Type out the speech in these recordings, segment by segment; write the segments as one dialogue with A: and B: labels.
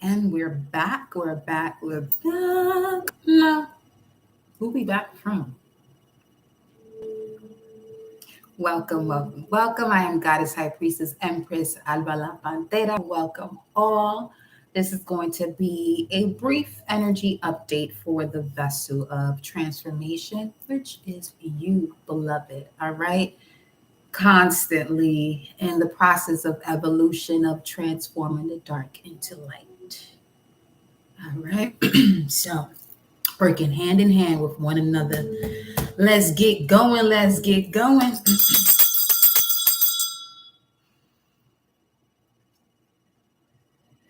A: And we're back. We're back. We're back. No, who we back from? Welcome, welcome, welcome. I am Goddess High Priestess Empress Alba La Pantera. Welcome all. This is going to be a brief energy update for the vessel of transformation, which is you, beloved. All right. Constantly in the process of evolution of transforming the dark into light. All right. So, working hand in hand with one another. Let's get going. Let's get going.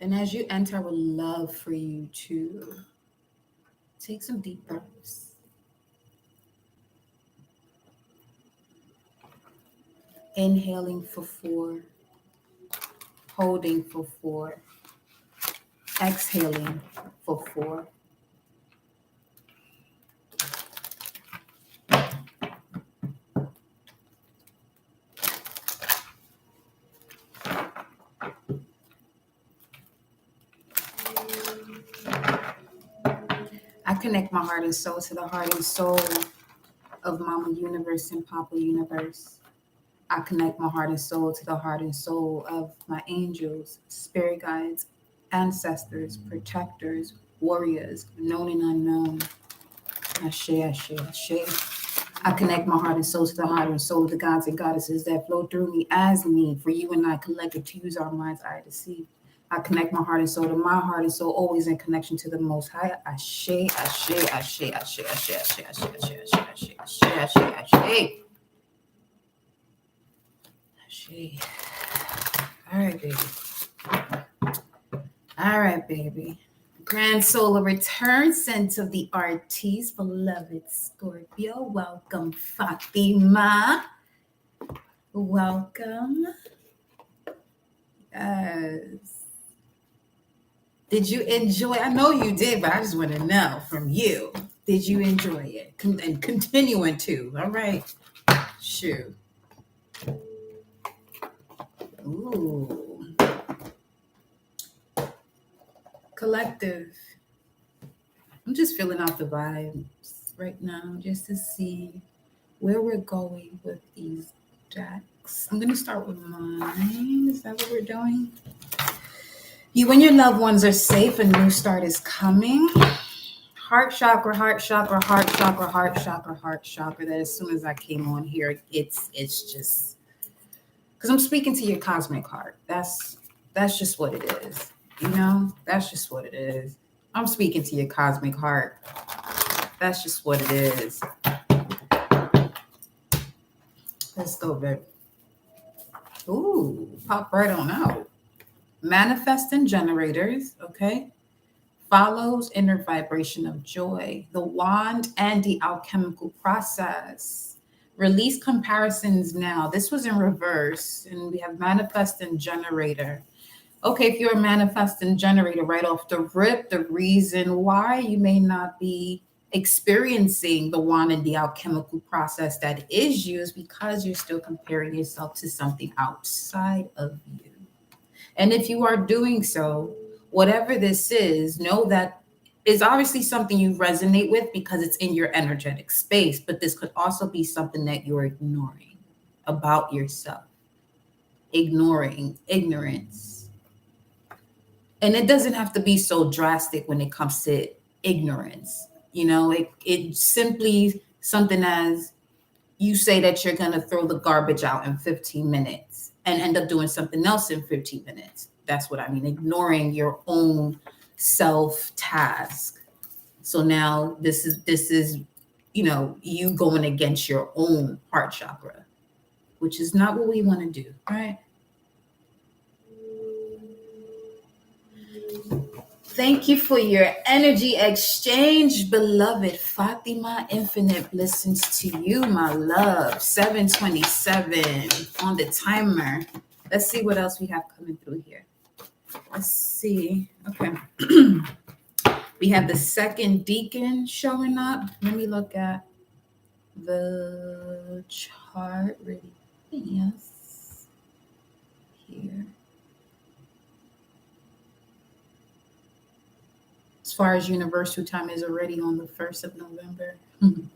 A: And as you enter, I would love for you to take some deep breaths. Inhaling for 4, holding for 4, exhaling for 4. I connect my heart and soul to the heart and soul of Mama Universe and Papa Universe. I connect my heart and soul to the heart and soul of my angels, spirit guides, ancestors, protectors, warriors, known and unknown. Ashe, ashe, ashe. I connect my heart and soul to the heart and soul of the gods and goddesses that flow through me as me, for you and I collected to use our mind's eye to see. I connect my heart and soul to my heart and soul, always in connection to the Most High. Ashe, ashe, ashe, ashe, ashe, ashe, ashe, ashe, ashe, ashe, ashe, ashe, ashe. Ashe. All right, baby. All right, baby. Grand solar return, sense of the artiste, beloved Scorpio. Welcome, Fatima. Welcome. Yes. Did you enjoy? I know you did, but I just want to know from you. Did you enjoy it? And continuing to. All right. Shoot. Ooh. Collective. I'm just filling out the vibes right now just to see where we're going with these decks. I'm going to start with mine. Is that what we're doing? You and your loved ones are safe. A new start is coming. Heart chakra, heart chakra, heart chakra, heart chakra, heart chakra. That as soon as I came on here, it's just because I'm speaking to your cosmic heart. That's just what it is. You know, that's just what it is. I'm speaking to your cosmic heart. That's just what it is. Let's go, babe. Ooh, pop right on out. Manifesting generators, okay? Follows inner vibration of joy, the wand and the alchemical process. Release comparisons now. This was in reverse, and we have manifesting generator. Okay, if you're a manifesting generator, right off the rip, the reason why you may not be experiencing the wand and the alchemical process that is you is because you're still comparing yourself to something outside of you. And if you are doing so, whatever this is, know that is obviously something you resonate with because it's in your energetic space, but this could also be something that you're ignoring about yourself, ignoring ignorance. And it doesn't have to be so drastic when it comes to ignorance. You know, it simply something as you say that you're going to throw the garbage out in 15 minutes and end up doing something else in 15 minutes. That's what I mean, ignoring your own self task. So now this is you going against your own heart chakra, which is not what we want to do, right? Thank you for your energy exchange, beloved Fatima. Infinite blessings to you, my love. 727 on the timer. Let's see what else we have coming through here. Let's see. Okay. We have the second deacon showing up. Let me look at the chart really. Yes. Here. As far as universal time is already on the 1st of November. Mhm.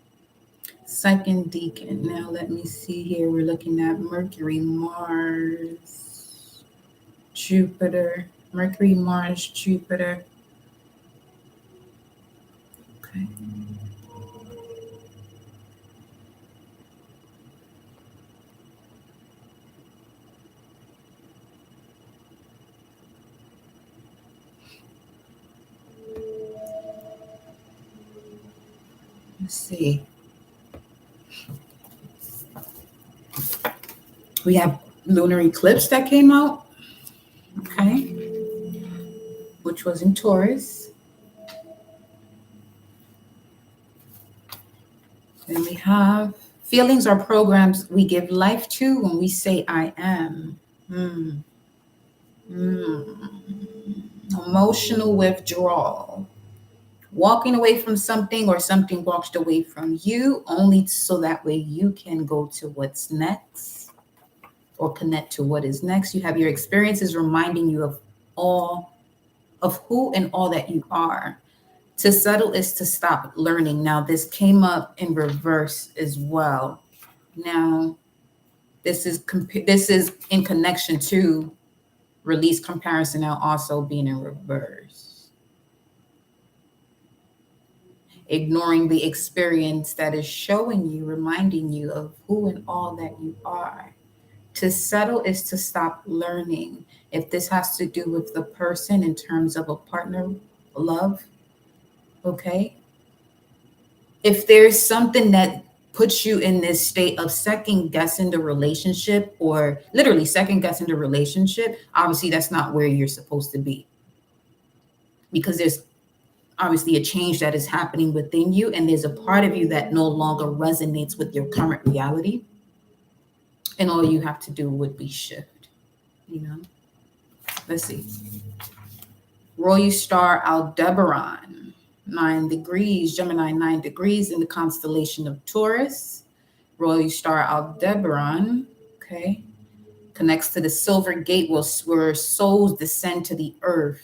A: Second decan. Now let me see here. We're looking at Mercury, Mars, Jupiter. Mercury, Mars, Jupiter. Okay. Let's see. We have lunar eclipse that came out. Okay. Which was in Taurus. Then we have feelings are programs we give life to when we say I am. Hmm. Emotional withdrawal. Walking away from something or something walked away from you only so that way you can go to what's next or connect to what is next. You have your experiences reminding you of who and all that you are. To settle is to stop learning. Now, this came up in reverse as well. Now, this is in connection to release comparison now also being in reverse. Ignoring the experience that is showing you, reminding you of who and all that you are. To settle is to stop learning. If this has to do with the person in terms of a partner, love, okay? If there's something that puts you in this state of second guessing the relationship or literally second guessing the relationship, obviously that's not where you're supposed to be because there's obviously a change that is happening within you and there's a part of you that no longer resonates with your current reality and all you have to do would be shift, you know. Let's see. Royal star Aldebaran, 9 degrees, Gemini, 9 degrees in the constellation of Taurus. Royal star Aldebaran, okay, connects to the silver gate where souls descend to the earth.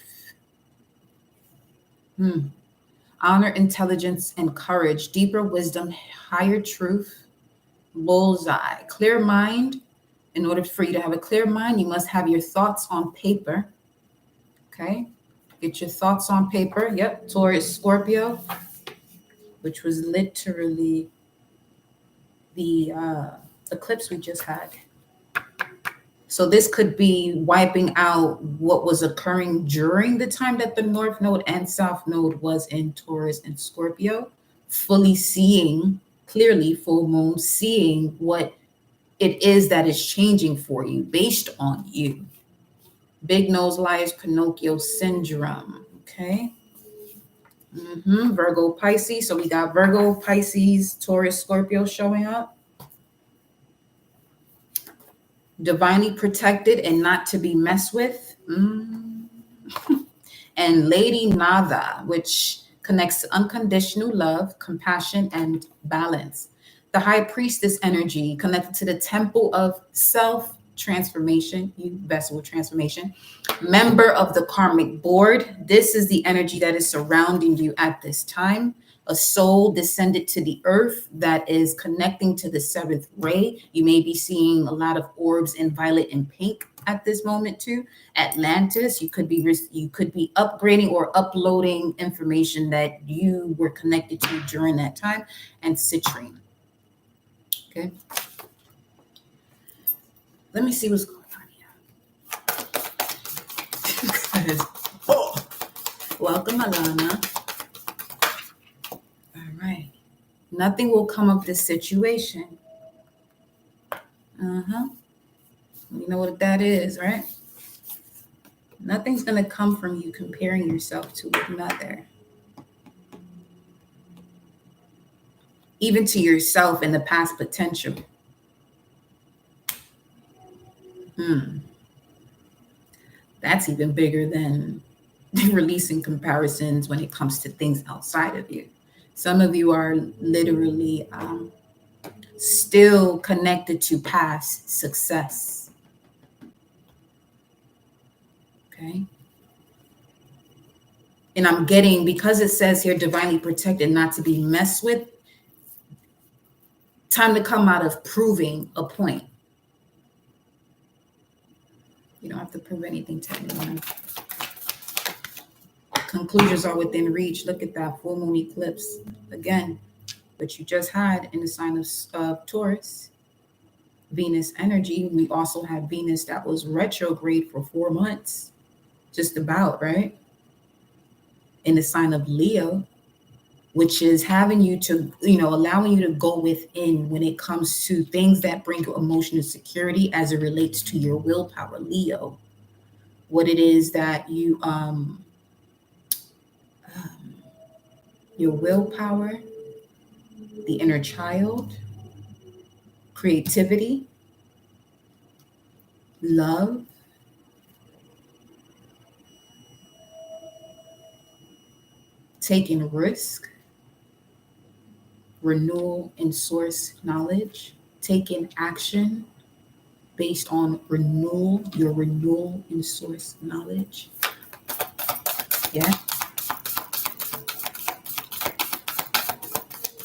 A: Honor, intelligence, and courage, deeper wisdom, higher truth, bullseye, clear mind. In order for you to have a clear mind, you must have your thoughts on paper. Okay, get your thoughts on paper. Yep, Taurus, Scorpio, which was literally the eclipse we just had. So this could be wiping out what was occurring during the time that the North Node and South Node was in Taurus and Scorpio, fully seeing clearly, full moon, seeing what it is that is changing for you based on you. Big nose liars, Pinocchio syndrome. Okay. Virgo, Pisces. So we got Virgo, Pisces, Taurus, Scorpio showing up. Divinely protected and not to be messed with. And Lady Nada, which connects to unconditional love, compassion, and balance. The High Priestess energy connected to the temple of self transformation, you vessel transformation. Member of the karmic board. This is the energy that is surrounding you at this time. A soul descended to the earth that is connecting to the seventh ray. You may be seeing a lot of orbs in violet and pink at this moment too. Atlantis, you could be upgrading or uploading information that you were connected to during that time. And citrine. Okay. Let me see what's going on here. Welcome, Alana. All right. Nothing will come of this situation. You know what that is, right? Nothing's going to come from you comparing yourself to another. Even to yourself and the past potential. That's even bigger than releasing comparisons when it comes to things outside of you. Some of you are literally still connected to past success. Okay. And I'm getting, because it says here divinely protected, not to be messed with, time to come out of proving a point. You don't have to prove anything to anyone. Conclusions are within reach. Look at that full moon eclipse again, but you just had in the sign of Taurus, Venus energy. We also had Venus that was retrograde for 4 months, just about, right? In the sign of Leo, which is having you to, allowing you to go within when it comes to things that bring you emotional security as it relates to your willpower, Leo. What it is that you, your willpower, the inner child, creativity, love, taking risk, renewal in source knowledge, taking action based on your renewal in source knowledge. Yeah.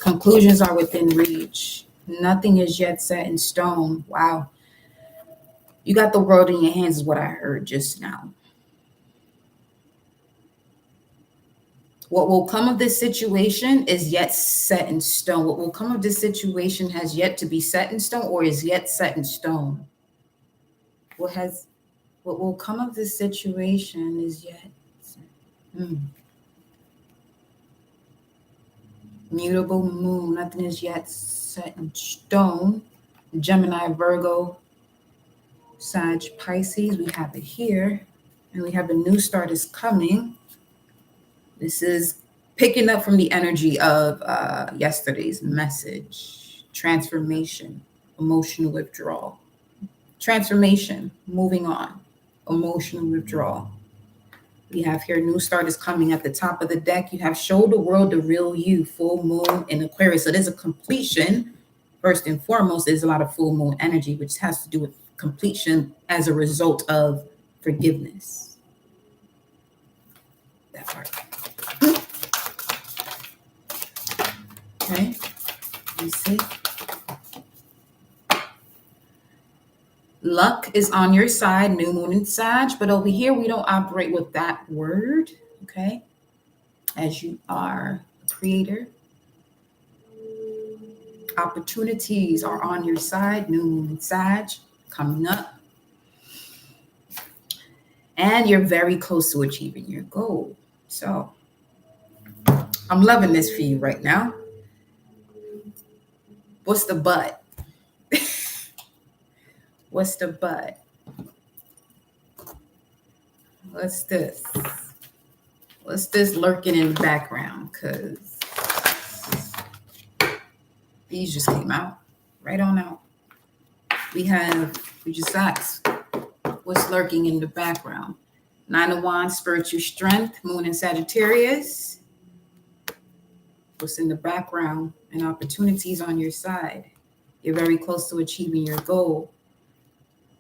A: Conclusions are within reach. Nothing is yet set in stone. Wow. You got the world in your hands, is what I heard just now. What will come of this situation is yet set in stone. What will come of this situation has yet to be set in stone, or is yet set in stone. What will come of this situation is yet mutable moon. Nothing is yet set in stone. Gemini, Virgo, Sag, Pisces. We have it here, and we have a new start is coming. This is picking up from the energy of yesterday's message. Transformation, emotional withdrawal. Transformation, moving on, emotional withdrawal. We have here new start is coming at the top of the deck. You have show the world the real you, full moon in Aquarius. So there's a completion. First and foremost, there's a lot of full moon energy, which has to do with completion as a result of forgiveness. That part. Okay, you see. Luck is on your side, new moon in Sag, but over here we don't operate with that word, okay? As you are a creator. Opportunities are on your side, new moon in Sag, coming up. And you're very close to achieving your goal. So I'm loving this for you right now. What's the but? What's the but? What's this? What's this lurking in the background? Because these just came out. Right on out. We just asked, what's lurking in the background? 9 of Wands, spiritual strength, moon in Sagittarius. What's in the background? And opportunities on your side. You're very close to achieving your goal.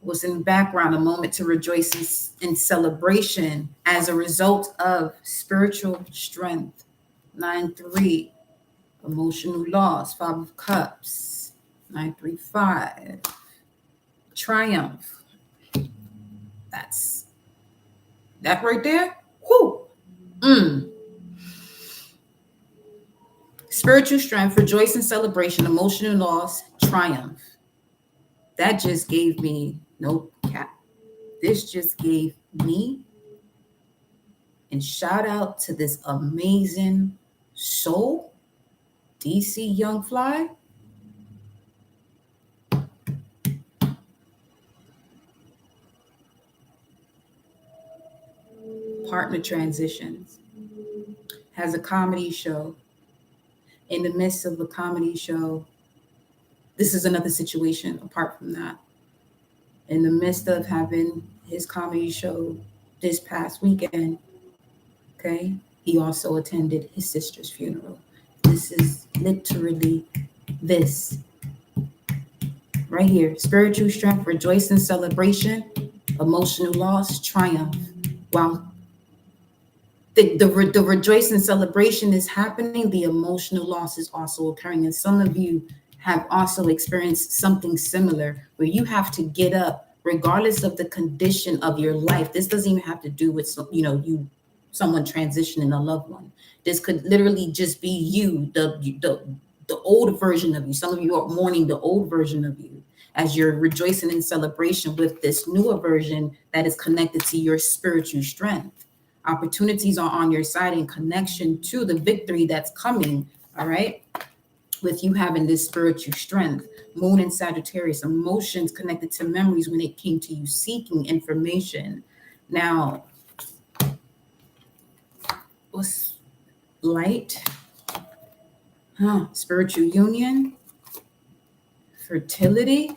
A: What's in the background? A moment to rejoice in celebration as a result of spiritual strength. 9-3, emotional loss. 5 of Cups. 9-3-5, triumph. That's that right there. Whoo. Spiritual strength, rejoice in celebration, emotional loss, triumph. That just gave me no cap. This just gave me, and shout out to this amazing soul, DC Young Fly. Partner transitions. Has a comedy show. In the midst of a comedy show, this is another situation apart from that. In the midst of having his comedy show this past weekend, okay, he also attended his sister's funeral. This is literally this right here. Spiritual strength, rejoice in celebration, emotional loss, triumph. Wow. The rejoicing celebration is happening, the emotional loss is also occurring. And some of you have also experienced something similar where you have to get up regardless of the condition of your life. This doesn't even have to do with, someone transitioning a loved one. This could literally just be you, the old version of you. Some of you are mourning the old version of you as you're rejoicing in celebration with this newer version that is connected to your spiritual strength. Opportunities are on your side in connection to the victory that's coming, all right? With you having this spiritual strength. Moon and Sagittarius, emotions connected to memories when it came to you seeking information. Now, what's light? Spiritual union, fertility.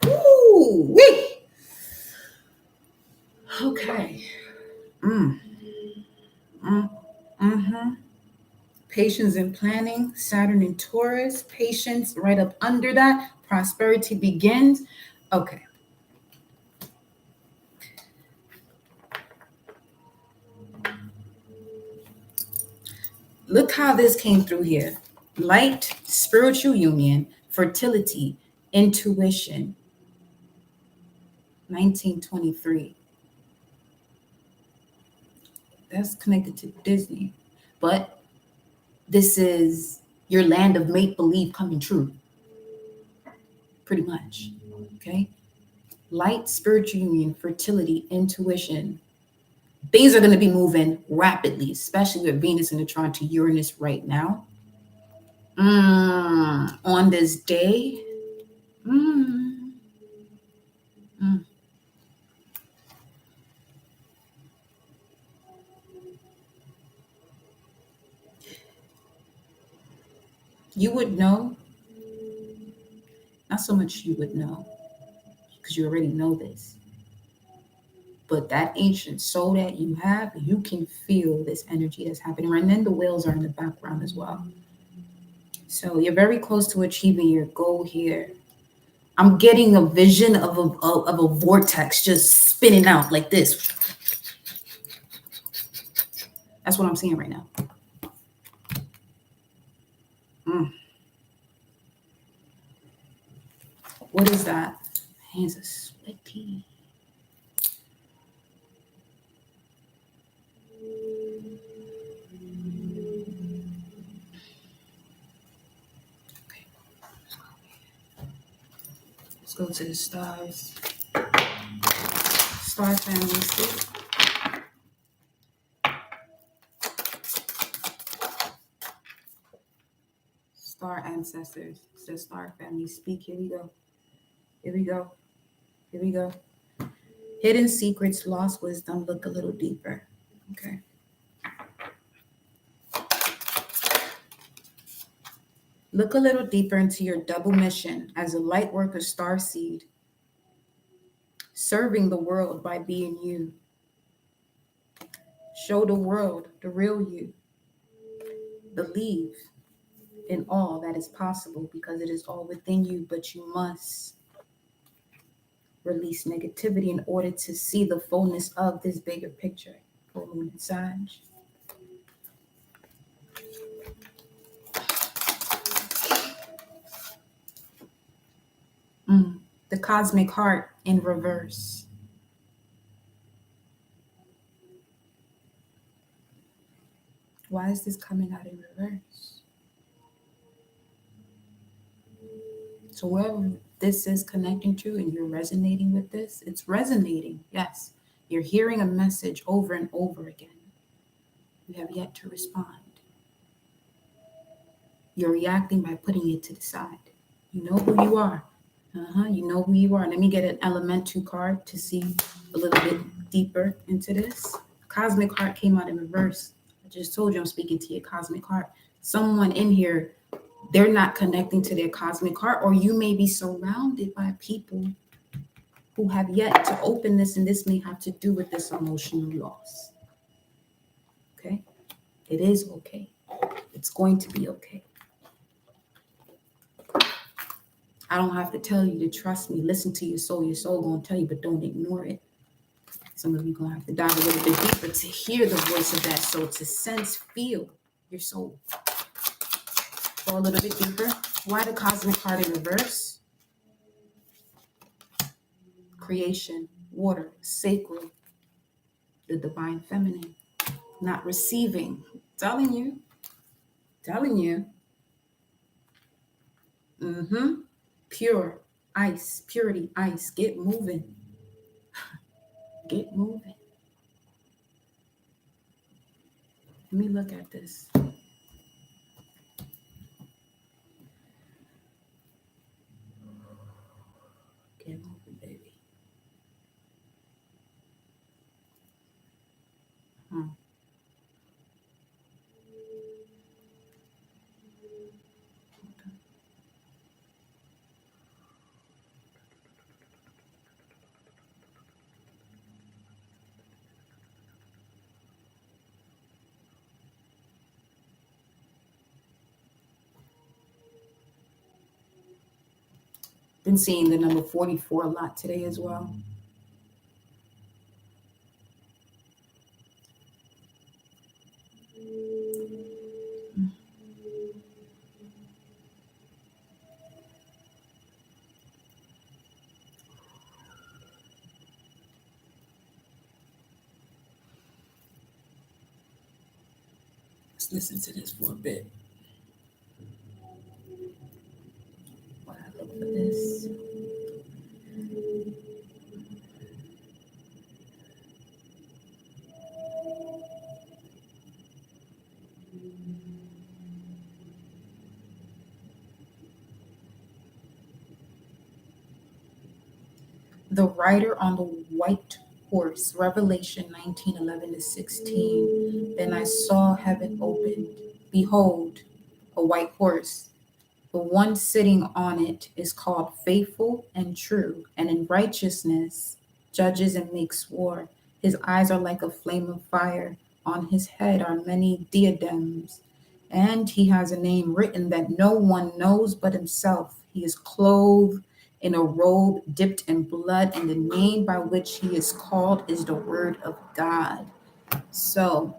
A: Ooh, wee. Okay. Patience and planning, Saturn and Taurus, patience right up under that, prosperity begins. Okay. Look how this came through here. Light, spiritual union, fertility, intuition. 1923. That's connected to Disney. But this is your land of make-believe coming true. Pretty much. Okay? Light, spiritual union, fertility, intuition. Things are going to be moving rapidly, especially with Venus in the trine to Uranus right now. On this day, you would know, not so much you would know, because you already know this, but that ancient soul that you have, you can feel this energy that's happening. And then the whales are in the background as well. So you're very close to achieving your goal here. I'm getting a vision of a vortex just spinning out like this. That's what I'm seeing right now. What is that? Hands are sweaty. Okay. Let's go to the stars. Star family speak. Star ancestors. It says star family speak. Here we go. Here we go. Here we go. Hidden secrets, lost wisdom. Look a little deeper. Okay. Look a little deeper into your double mission as a light worker star seed, serving the world by being you. Show the world the real you. Believe in all that is possible because it is all within you, but you must release negativity in order to see the fullness of this bigger picture. Full moon and Sag. The cosmic heart in reverse. Why is this coming out in reverse? So wherever this is connecting to and you're resonating with this, it's resonating. Yes, you're hearing a message over and over again. You have yet to respond. You're reacting by putting it to the side. You know who you are. You know who you are. Let me get an elemental card to see a little bit deeper into this. Cosmic heart came out in reverse. I just told you I'm speaking to your cosmic heart. Someone in here, they're not connecting to their cosmic heart, or you may be surrounded by people who have yet to open this, and this may have to do with this emotional loss. Okay? It is okay. It's going to be okay. I don't have to tell you to trust me. Listen to your soul. Your soul going to tell you, but don't ignore it. Some of you gonna have to dive a little bit deeper to hear the voice of that soul, to sense, feel your soul. Go a little bit deeper. Why the cosmic heart in reverse? Creation, water, sacred, the divine feminine, not receiving. Telling you. Pure, ice, purity, ice. Get moving. Get moving. Let me look at this. Get moving, baby. Been seeing the number 44 a lot today as well. Let's listen to this for a bit. While I look for this. The rider on the white horse, Revelation 19:11-16. Then I saw heaven opened. Behold, a white horse. The one sitting on it is called Faithful and True, and in righteousness judges and makes war. His eyes are like a flame of fire. On his head are many diadems, and he has a name written that no one knows but himself. He is clothed in a robe dipped in blood, and the name by which he is called is the Word of God. So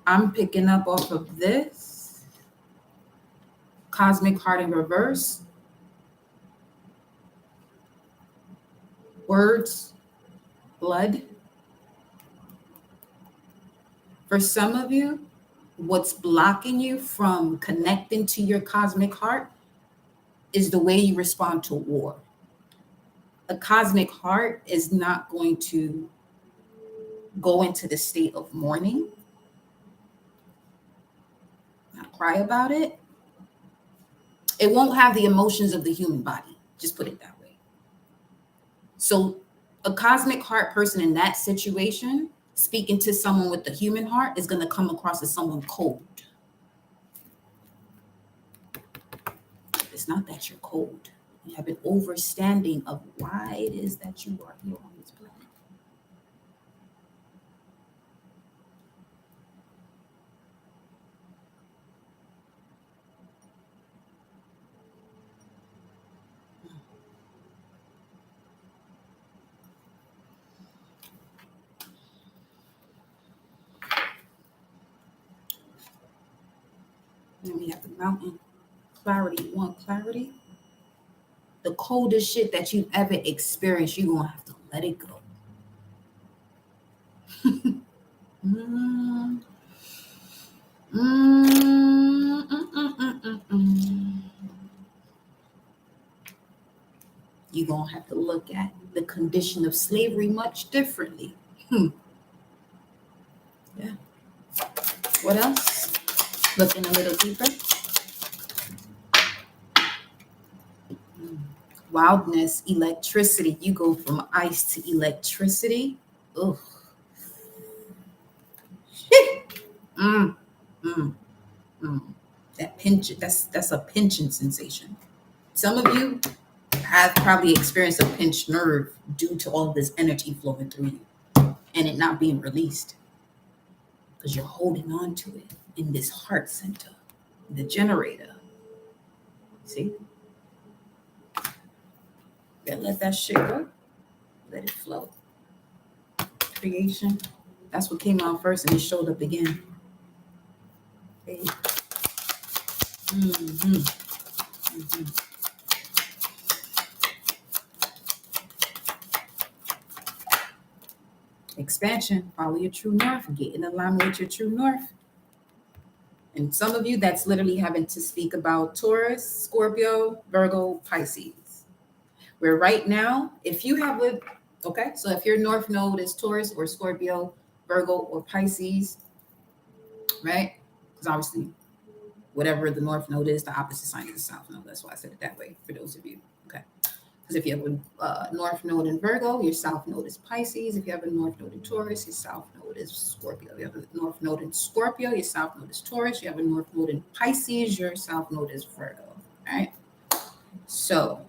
A: I'm picking up off of this cosmic heart in reverse. Words, blood. For some of you, what's blocking you from connecting to your cosmic heart is the way you respond to war. A cosmic heart is not going to go into the state of mourning, not cry about it. It won't have the emotions of the human body. Just put it that way. So a cosmic heart person in that situation, speaking to someone with the human heart, is going to come across as someone cold. It's not that you're cold. You have an understanding of why it is that you are here on this planet. And then we have the mountain. Clarity. You want clarity? The coldest shit that you've ever experienced, you're going to have to let it go. You're going to have to look at the condition of slavery much differently. Yeah. What else? Looking a little deeper. Wildness, electricity. You go from ice to electricity. Ugh. That pinch, that's a pinching sensation. Some of you have probably experienced a pinched nerve due to all this energy flowing through you and it not being released because you're holding on to it in this heart center, the generator. See? Yeah, let that shit go. Let it flow. creation. That's what came out first and it showed up again. Okay. Mm-hmm. Mm-hmm. Expansion, follow your true north, get in alignment with your true north. And some of you, that's literally having to speak about Taurus, Scorpio, Virgo, Pisces. Where right now, if you have a, okay, so if your north node is Taurus or Scorpio, Virgo, or Pisces, right? Because obviously, whatever the north node is, the opposite sign is the south node. That's why I said it that way for those of you. Okay. Because if you have a north node in Virgo, your south node is Pisces. If you have a north node in Taurus, your south node is Scorpio. If you have a north node in Scorpio, your south node is Taurus. You have a north node in Pisces, your south node is Virgo. All right. So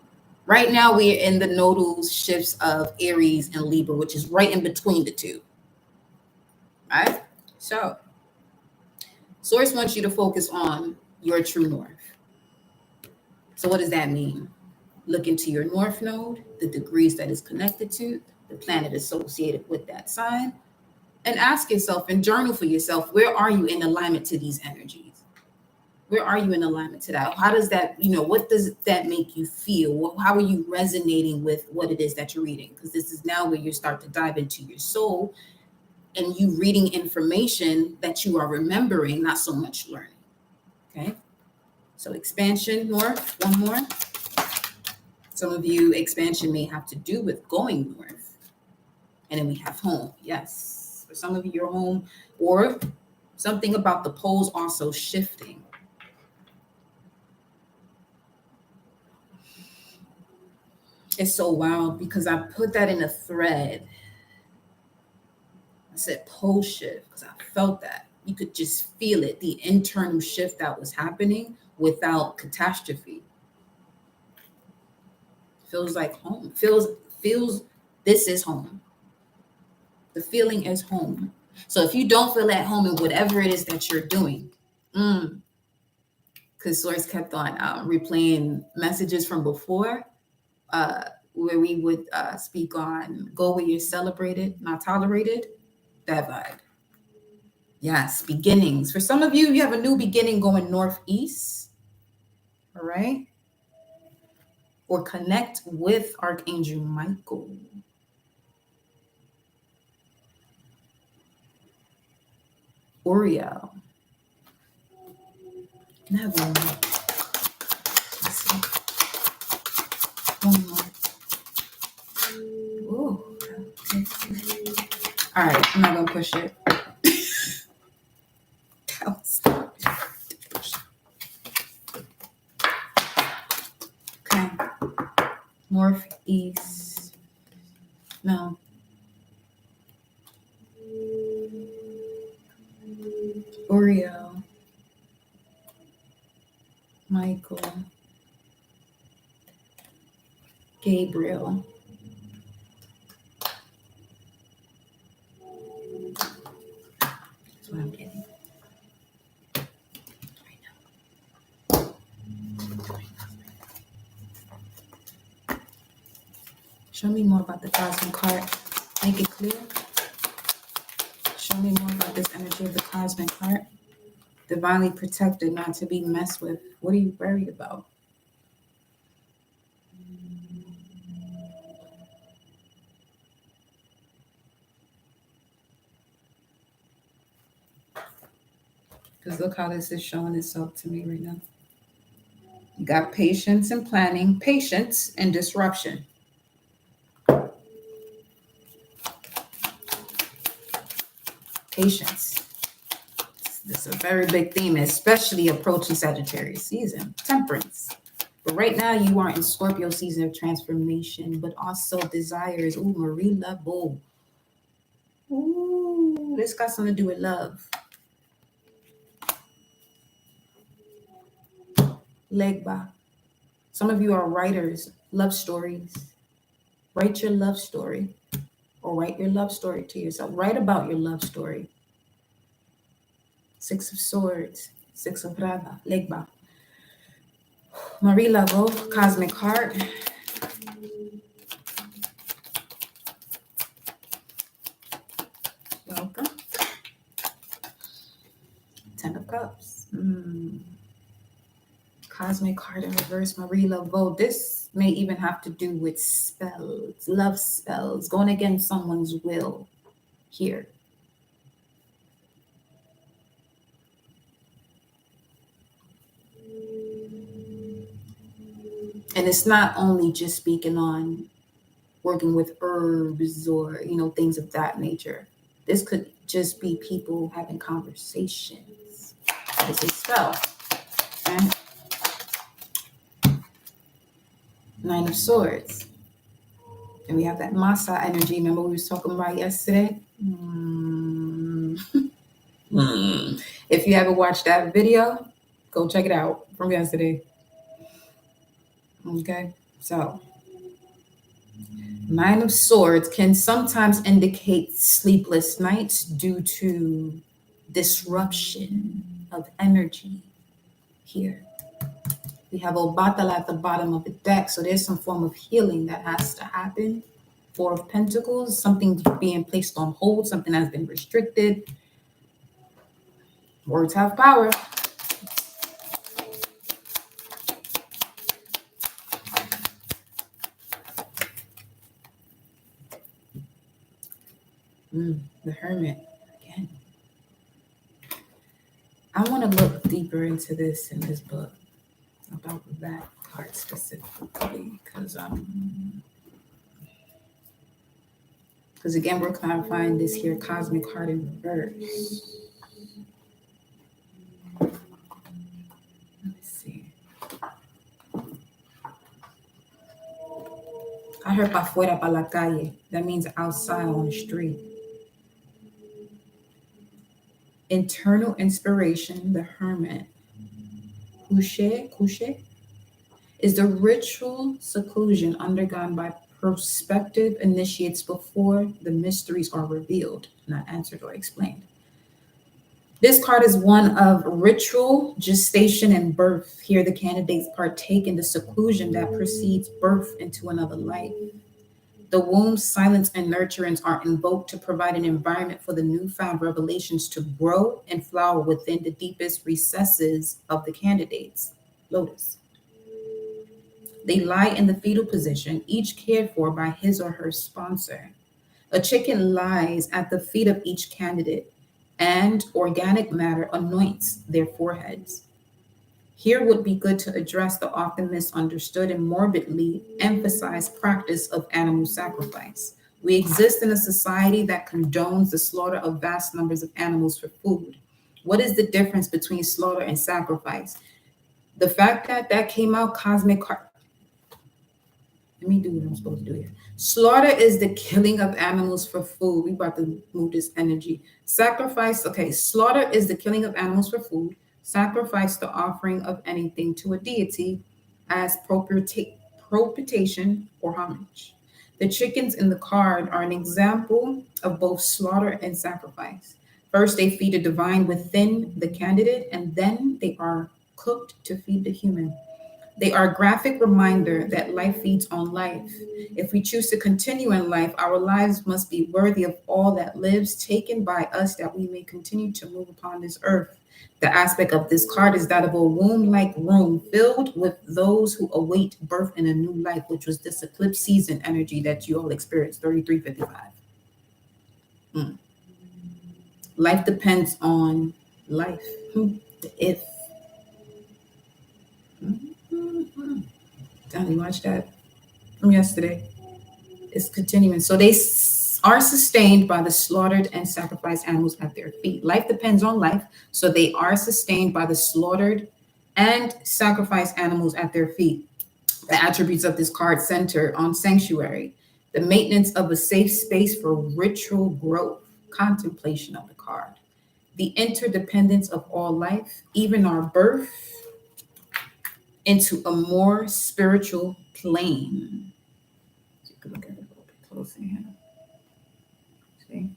A: right now we're in the nodal shifts of Aries and Libra, which is right in between the two. All right. So Source wants you to focus on your true north. So what does that mean? Look into your north node, the degrees that is connected to, the planet associated with that sign, and ask yourself and journal for yourself, where are you in alignment to these energies? Where are you in alignment to that? How does that, what does that make you feel? How are you resonating with what it is that you're reading? Because this is now where you start to dive into your soul and you reading information that you are remembering, not so much learning. Okay. So expansion north, one more. Some of you, expansion may have to do with going north. And then we have home. Yes. For some of you, your home, or something about the poles also shifting. It's so wild because I put that in a thread. I said pole shift because I felt that. You could just feel it, the internal shift that was happening without catastrophe. Feels like home. Feels this is home. The feeling is home. So if you don't feel at home in whatever it is that you're doing, because Source kept on replaying messages from before, where we would speak on go where you're celebrated, not tolerated, that vibe. Yes, beginnings. For some of you, you have a new beginning going northeast, all right? Or connect with Archangel Michael. Uriel. Never. Let's see. One more. Ooh. Okay. All right, I'm not gonna push it. Okay. Northeast. No. Uriel. Michael. Gabriel. That's what I'm getting. Show me more about the cosmic heart. Make it clear. Show me more about this energy of the cosmic heart. Divinely protected, not to be messed with. What are you worried about? Because look how this is showing itself to me right now. You got patience and planning, patience and disruption. Patience. This is a very big theme, especially approaching Sagittarius season. Temperance. But right now you are in Scorpio season of transformation, but also desires. Ooh, Marie Love. Ooh, this got something to do with love. Legba. Some of you are writers, love stories. Write your love story or write your love story to yourself. Write about your love story. Six of Swords, Six of Rada, Legba. Marie Laveau, Cosmic Heart. Welcome. Ten of Cups. Cosmic card in reverse, Marie Laveau. This may even have to do with spells, love spells, going against someone's will here. And it's not only just speaking on working with herbs or, things of that nature. This could just be people having conversations. It's a spell. Okay? Nine of Swords. And we have that Masa energy. Remember we was talking about yesterday? If you haven't watched that video, go check it out from yesterday. Okay, so Nine of Swords can sometimes indicate sleepless nights due to disruption of energy here. We have Obatala at the bottom of the deck, so there's some form of healing that has to happen. Four of Pentacles, something being placed on hold, something has been restricted. Words have power. The Hermit again. I want to look deeper into this in this book about that card specifically, because again we're clarifying this here cosmic card in reverse. Let's see. I heard pa fuera pa la calle. That means outside on the street. Internal inspiration, the Hermit. Couche is the ritual seclusion undergone by prospective initiates before the mysteries are revealed, not answered or explained. This card is one of ritual, gestation, and birth. Here, the candidates partake in the seclusion that precedes birth into another life. The womb, silence, and nurturance are invoked to provide an environment for the newfound revelations to grow and flower within the deepest recesses of the candidates. Lotus. They lie in the fetal position, each cared for by his or her sponsor. A chicken lies at the feet of each candidate, and organic matter anoints their foreheads. Here would be good to address the often misunderstood and morbidly emphasized practice of animal sacrifice. We exist in a society that condones the slaughter of vast numbers of animals for food. What is the difference between slaughter and sacrifice? The fact that that came out cosmic. Let me do what I'm supposed to do here. Slaughter is the killing of animals for food. We about to move this energy. Sacrifice, okay, slaughter is the killing of animals for food. Sacrifice, the offering of anything to a deity as propitiation or homage. The chickens in the card are an example of both slaughter and sacrifice. First, they feed a divine within the candidate, and then they are cooked to feed the human. They are a graphic reminder that life feeds on life. If we choose to continue in life, our lives must be worthy of all that lives, taken by us, that we may continue to move upon this earth. The aspect of this card is that of a womb-like room filled with those who await birth in a new life, which was this eclipse season energy that you all experienced, 3355. Life depends on life. The if. Danny, watch that from yesterday. It's continuing. So they are sustained by the slaughtered and sacrificed animals at their feet. Life depends on life. So they are sustained by the slaughtered and sacrificed animals at their feet. The attributes of this card center on sanctuary, the maintenance of a safe space for ritual growth, contemplation of the card, the interdependence of all life, even our birth, into a more spiritual plane. So you can look at it a little bit closer here. See?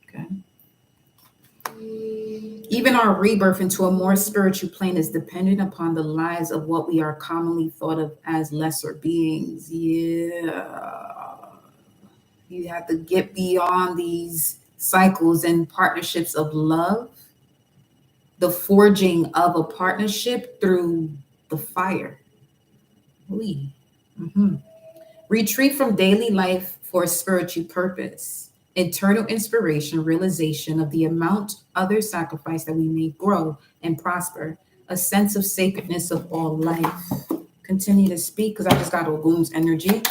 A: Okay. Even our rebirth into a more spiritual plane is dependent upon the lives of what we are commonly thought of as lesser beings. Yeah. You have to get beyond these cycles and partnerships of love, the forging of a partnership through the fire. We retreat from daily life for a spiritual purpose, internal inspiration, realization of the amount others sacrifice that we may grow and prosper, a sense of sacredness of all life. Continue to speak because I just got Ogun's energy.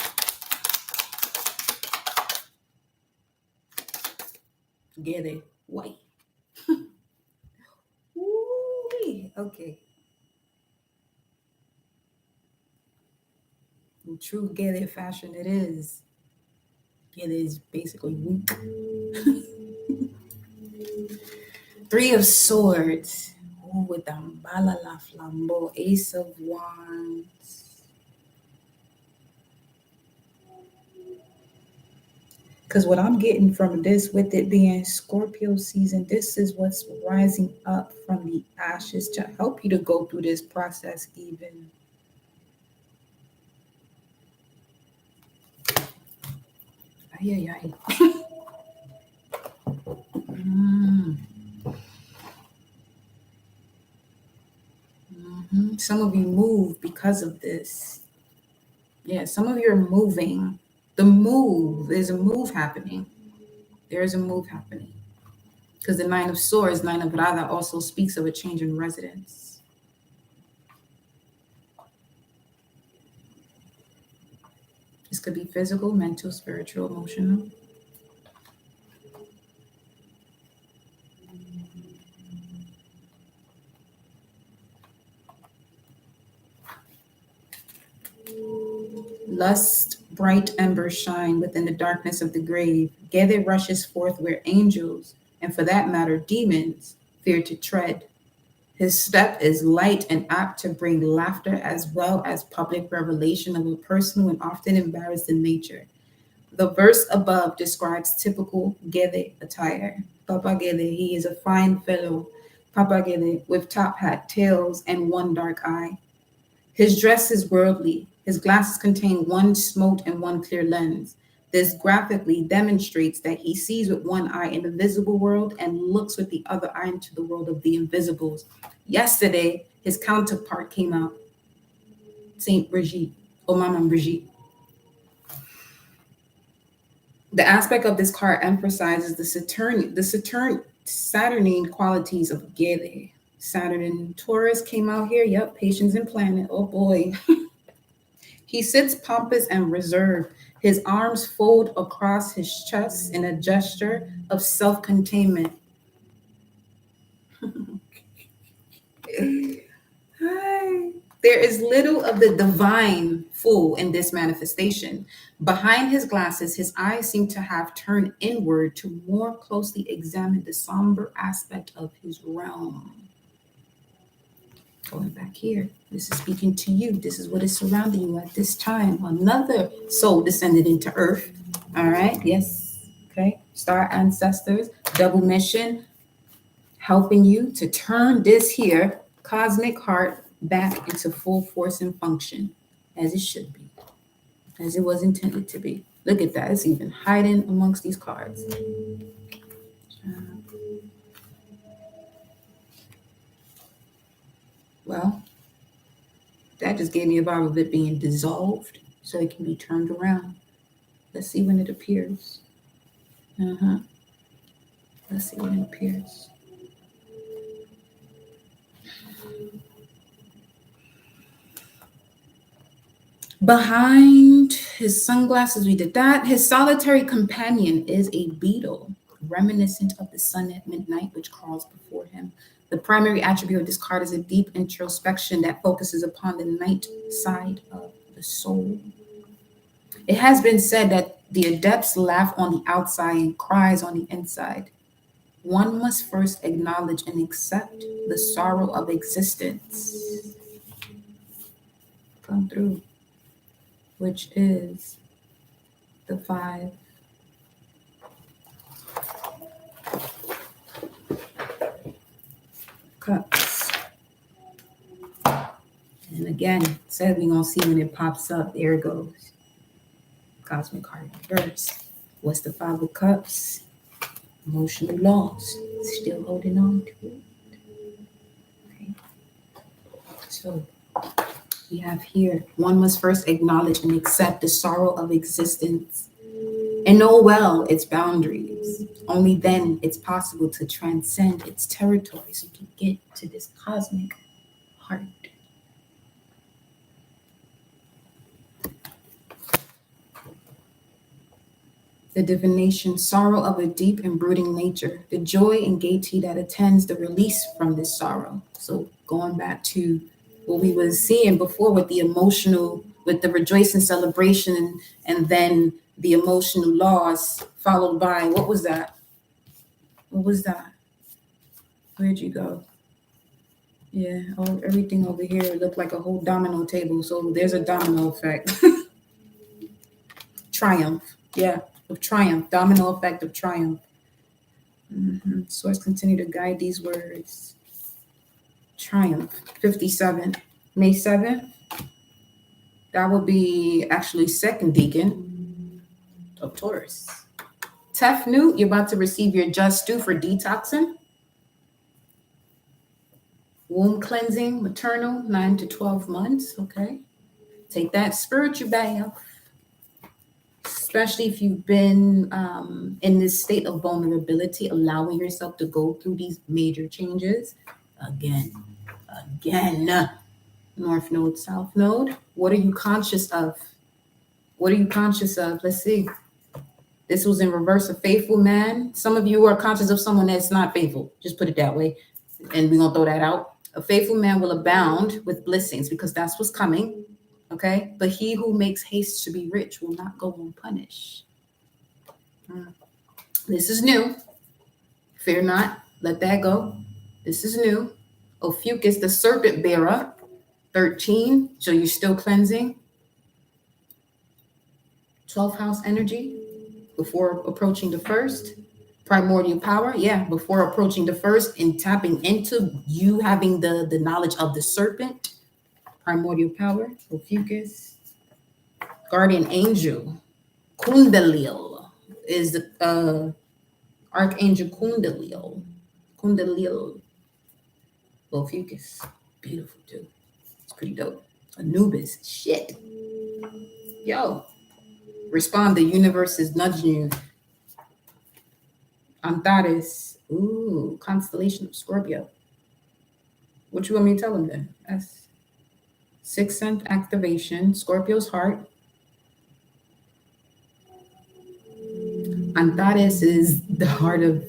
A: Get it. Wait. Okay. In true get it fashion, it is. It is basically weak. Three of Swords. Ooh, with the Mbala la Flambeau, Ace of Wands. Because what I'm getting from this, with it being Scorpio season, this is what's rising up from the ashes to help you to go through this process even. Ay, ay, ay. Some of you move because of this. Yeah, some of you are moving. The move, there's a move happening. There is a move happening. Because the Nine of Swords, Nine of Rada, also speaks of a change in residence. This could be physical, mental, spiritual, emotional. Lust, bright embers shine within the darkness of the grave. Gethe rushes forth where angels, and for that matter, demons, fear to tread. His step is light and apt to bring laughter as well as public revelation of a personal and often embarrassed in nature. The verse above describes typical Gethe attire. Papa Gethe, he is a fine fellow. Papa Gethe, with top hat, tails, and one dark eye. His dress is worldly. His glasses contain one smote and one clear lens. This graphically demonstrates that he sees with one eye in the visible world and looks with the other eye into the world of the invisibles. Yesterday, his counterpart came out, Saint Brigitte, or Mama Brigitte. The aspect of this card emphasizes the Saturnine qualities of Gethe. Saturn in Taurus came out here. Yep, patience and planet. Oh boy. He sits pompous and reserved. His arms fold across his chest in a gesture of self-containment. There is little of the divine full in this manifestation. Behind his glasses, his eyes seem to have turned inward to more closely examine the somber aspect of his realm. Going back here, this is speaking to you. This is what is surrounding you at this time. Another soul descended into earth. All right, yes. Okay, star ancestors, double mission, helping you to turn this here cosmic heart back into full force and function as it should be, as it was intended to be. Look at that, it's even hiding amongst these cards. Well, that just gave me a vibe of it being dissolved so it can be turned around. Let's see when it appears. Let's see when it appears. Behind his sunglasses, we did that. His solitary companion is a beetle, reminiscent of the sun at midnight, which crawls before him. The primary attribute of this card is a deep introspection that focuses upon the night side of the soul. It has been said that the adepts laugh on the outside and cries on the inside. One must first acknowledge and accept the sorrow of existence. Come through, which is the 5. Cups. And again, said we're going to see when it pops up. There it goes. Cosmic card reverse. What's the Five of Cups? Emotional loss. Still holding on to it. Okay. So we have here, one must first acknowledge and accept the sorrow of existence and know well its boundaries. Only then it's possible to transcend its territory so to get to this cosmic heart. The divination, sorrow of a deep and brooding nature, the joy and gaiety that attends the release from this sorrow. So going back to what we were seeing before with the emotional, with the rejoicing celebration, and then the emotional loss followed by, what was that? What was that? Where'd you go? Yeah, oh, everything over here looked like a whole domino table. So there's a domino effect. Triumph. Yeah, of triumph. Domino effect of triumph. Source continue to guide these words. Triumph. 57. May 7th. That will be actually second deacon of Taurus. Tefnut, you're about to receive your just due for detoxing. Womb cleansing, maternal, 9 to 12 months. Okay. Take that spiritual bath. Especially if you've been in this state of vulnerability, allowing yourself to go through these major changes. Again, North Node, South Node. What are you conscious of? What are you conscious of? Let's see. This was in reverse, a faithful man. Some of you are conscious of someone that's not faithful. Just put it that way. And we're going to throw that out. A faithful man will abound with blessings because that's what's coming. Okay, but he who makes haste to be rich will not go unpunished. This is new. Fear not, let that go. This is new. Ophiuchus, the serpent bearer, 13. So you're still cleansing. 12th house energy before approaching the first. Primordial power, yeah, before approaching the first and tapping into you having the knowledge of the serpent. Primordial power, Ophiuchus. Guardian angel, Kundalil is the Archangel Kundalil, Ophiuchus. Beautiful too. It's pretty dope. Anubis, shit. Yo, respond, the universe is nudging you. Antares, ooh, constellation of Scorpio. What you want me to tell them then? That's sixth sense activation, Scorpio's heart. Antares is the heart of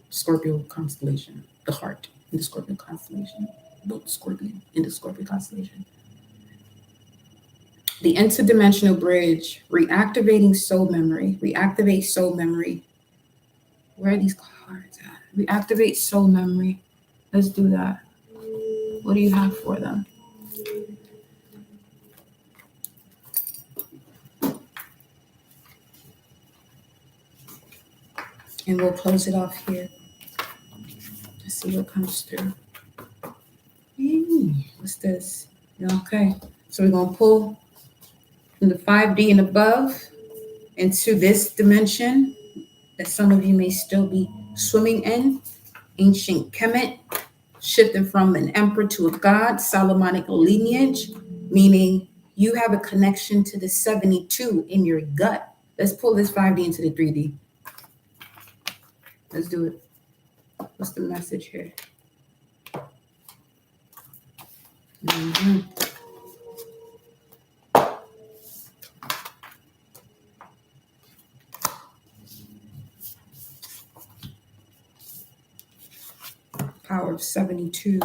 A: Scorpio constellation, the heart in the Scorpio constellation, both Scorpion in the Scorpio constellation. The interdimensional bridge, reactivating soul memory, reactivate soul memory. Where are these cards at? Reactivate soul memory. Let's do that. What do you have for them? And we'll close it off here. Let's see what comes through. What's this? Okay. So we're going to pull from the 5D and above into this dimension that some of you may still be swimming in. Ancient Kemet, shifting from an emperor to a god, Solomonic lineage, meaning you have a connection to the 72 in your gut. Let's pull this 5D into the 3D. Let's do it. What's the message here? Power of 72.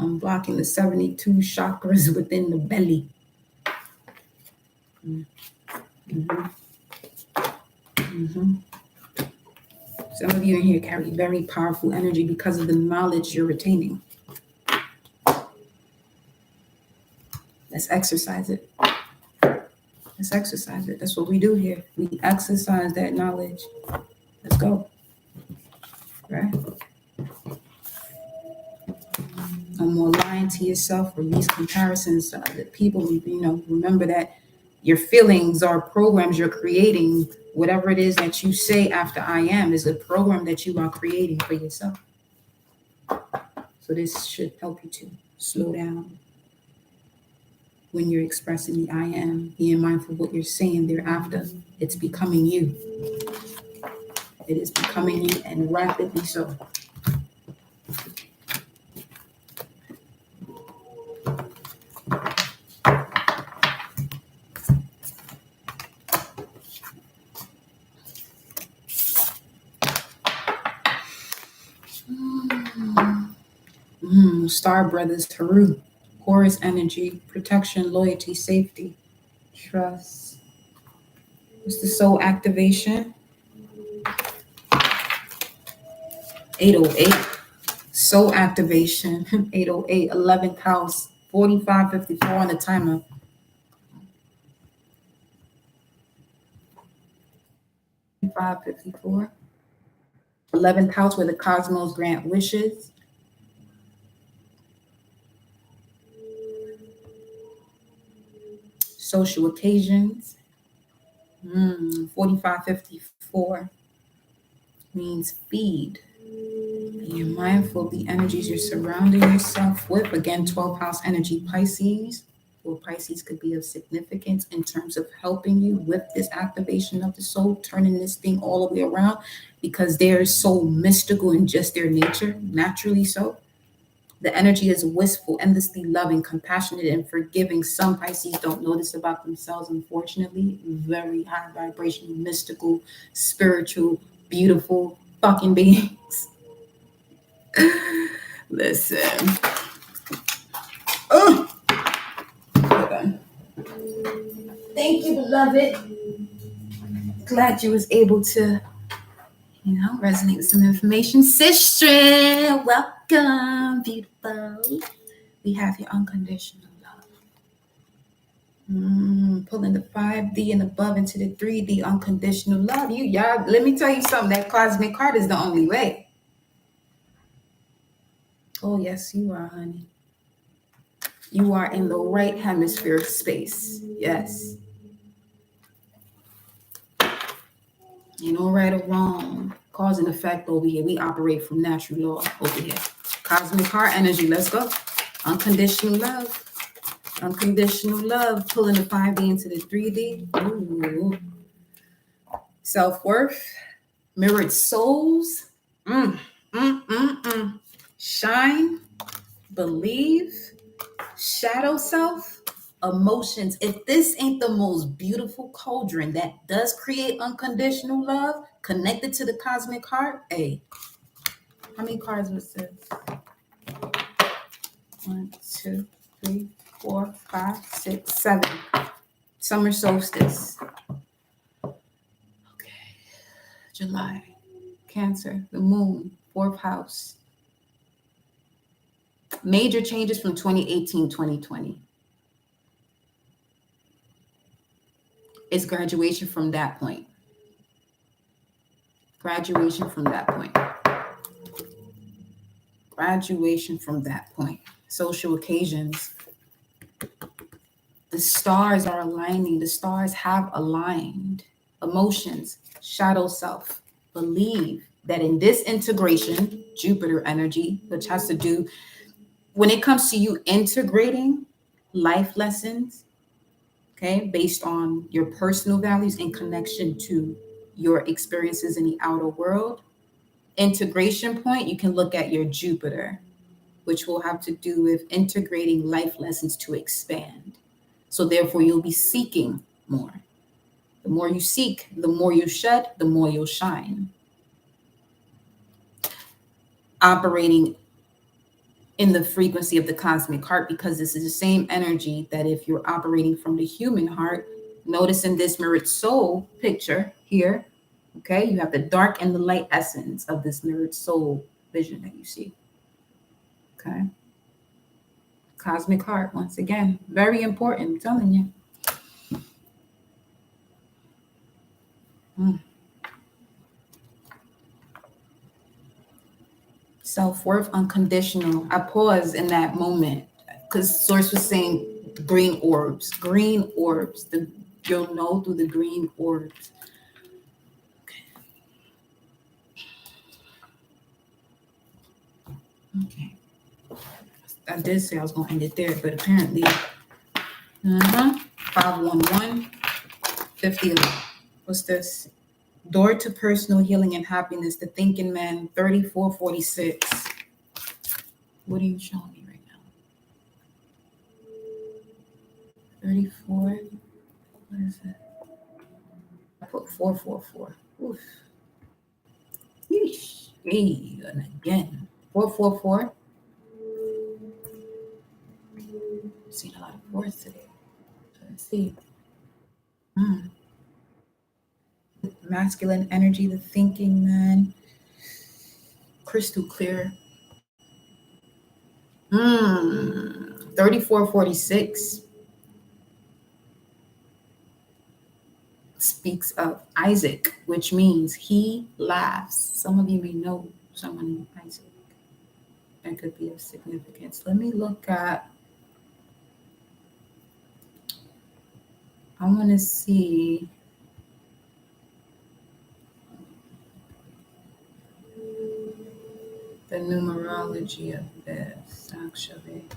A: Unblocking the 72 chakras within the belly. Some of you in here carry very powerful energy because of the knowledge you're retaining. Let's exercise it. Let's exercise it. That's what we do here. We exercise that knowledge. Let's go. Right? to yourself, release comparisons to other people. Remember that your feelings are programs you're creating. Whatever it is that you say after I am is a program that you are creating for yourself. So this should help you to slow down when you're expressing the I am, being mindful of what you're saying thereafter. It's becoming you. It is becoming you, and rapidly so. Star Brothers, Haru. Horus energy, protection, loyalty, safety, trust. What's the soul activation? 808. Soul activation, 808, 11th house, 4554 on the timer. Five 54. 11th house where the cosmos grant wishes. Social occasions. 4554 means feed. Being mindful of the energies you're surrounding yourself with. Again, 12th house energy, Pisces. Or Pisces could be of significance in terms of helping you with this activation of the soul, turning this thing all the way around, because they're so mystical in just their nature, naturally so. The energy is wistful, endlessly loving, compassionate, and forgiving. Some Pisces don't know this about themselves, unfortunately. Very high vibrational, mystical, spiritual, beautiful fucking beings. Listen. Oh. Okay. Thank you, beloved. Glad you was able to, resonate with some information. Sister, welcome, beautiful. We have your unconditional love. Pulling the 5D and above into the 3D unconditional love. Y'all, let me tell you something. That cosmic card is the only way. Oh, yes, you are, honey. You are in the right hemispheric space. Yes. Ain't no right or wrong. Cause and effect over here. We operate from natural law over here. Cosmic heart energy. Let's go. Unconditional love. Unconditional love. Pulling the 5D into the 3D. Ooh. Self-worth. Mirrored souls. Shine. Believe. Shadow self. Emotions. If this ain't the most beautiful cauldron that does create unconditional love connected to the cosmic heart, hey, how many cards was this? 1, 2, 3, 4, 5, 6, 7. Summer solstice. Okay. July. Cancer. The moon. 4th house. Major changes from 2018, 2020. It's graduation from that point. Graduation from that point. Graduation from that point. Social occasions. The stars are aligning. The stars have aligned. Emotions. Shadow self. Believe that in this integration, Jupiter energy, which has to do, when it comes to you integrating life lessons, okay, based on your personal values in connection to your experiences in the outer world, integration point, you can look at your Jupiter, which will have to do with integrating life lessons to expand. So therefore, you'll be seeking more. The more you seek, the more you shed, the more you'll shine. Operating in the frequency of the cosmic heart, because this is the same energy that if you're operating from the human heart, notice in this mirrored soul picture here, okay, you have the dark and the light essence of this mirrored soul vision that you see. Okay. Cosmic heart, once again, very important, I'm telling you. Self-worth, unconditional. I pause in that moment. because source was saying green orbs, green orbs. You'll know through the green orbs. Okay. I did say I was going to end it there, but apparently, 511, 50. What's this? Door to personal healing and happiness, the thinking man, 3446. What are you showing me right now? 34. What is it? I put 444. Oof. Yeesh. Hey, and again. 444. Seen a lot of fours today. Let's see. Masculine energy, the thinking man. Crystal clear. 3446 speaks of Isaac, which means he laughs. Some of you may know someone named Isaac. That could be of significance. Let me look at, I want to see the numerology of this, actually.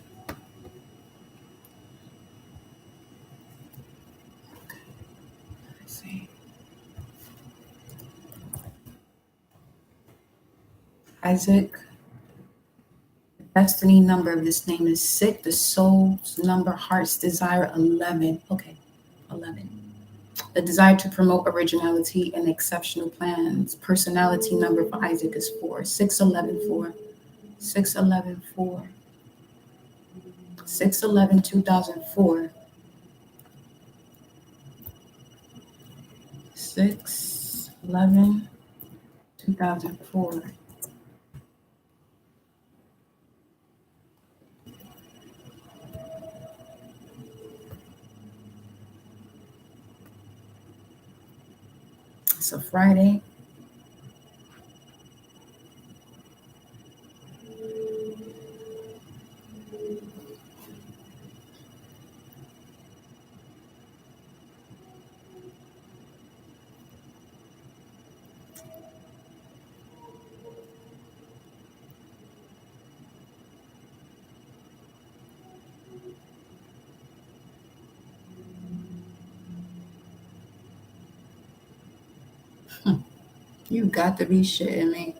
A: Let's see. Isaac, the destiny number of this name is 6. The soul's number, heart's desire, 11. Okay, 11. The desire to promote originality and exceptional plans. Personality number for Isaac is 4. 6114. 6114. 611 2004. 611 2004. It's a Friday. You got to be shitting me.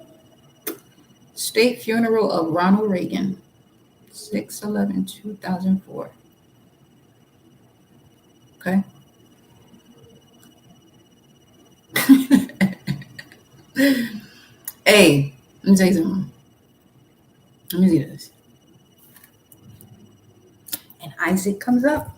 A: State funeral of Ronald Reagan. 611 2004. Okay. Hey, let me tell you something. Let me see this. And Isaac comes up.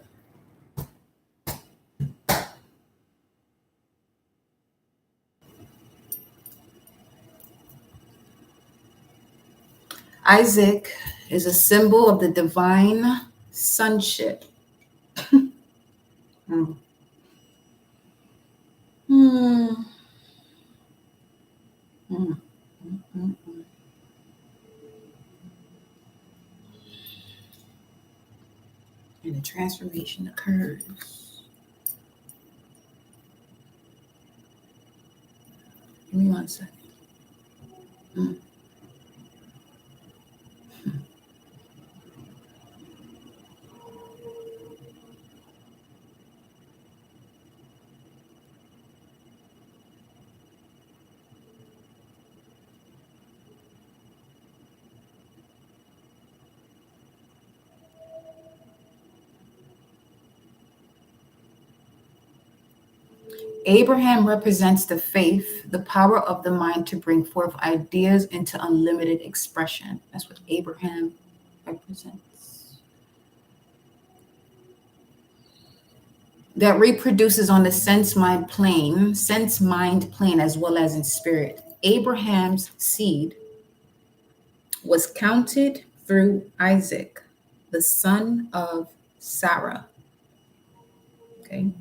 A: Isaac is a symbol of the divine sonship. Hmm. Hmm. Hmm. Hmm. And the transformation occurs. Give me 1 second. Hmm. Abraham represents the faith, the power of the mind to bring forth ideas into unlimited expression. That's what Abraham represents. That reproduces on the sense-mind plane, as well as in spirit. Abraham's seed was counted through Isaac, the son of Sarah. Okay.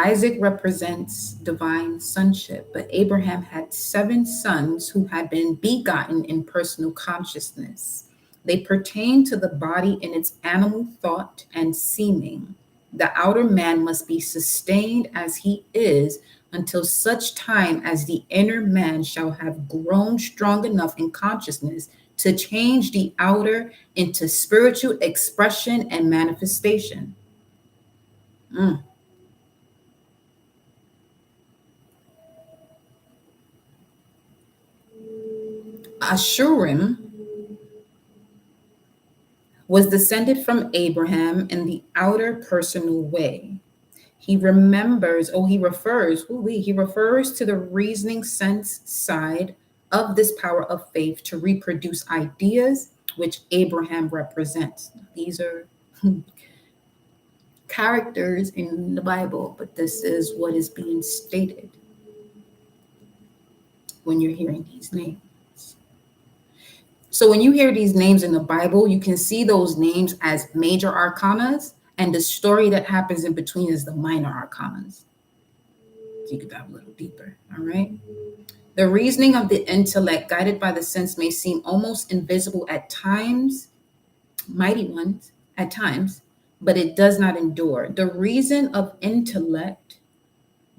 A: Isaac represents divine sonship, but Abraham had 7 sons who had been begotten in personal consciousness. They pertain to the body in its animal thought and seeming. The outer man must be sustained as he is until such time as the inner man shall have grown strong enough in consciousness to change the outer into spiritual expression and manifestation. Mm. Ashurim was descended from Abraham in the outer personal way. He refers to the reasoning sense side of this power of faith to reproduce ideas which Abraham represents. These are characters in the Bible, but this is what is being stated when you're hearing these names. So when you hear these names in the Bible, you can see those names as major arcanas, and the story that happens in between is the minor arcanas. So you could dive a little deeper, all right? The reasoning of the intellect, guided by the sense, may seem almost invisible at times, mighty ones at times, but it does not endure. The reason of intellect,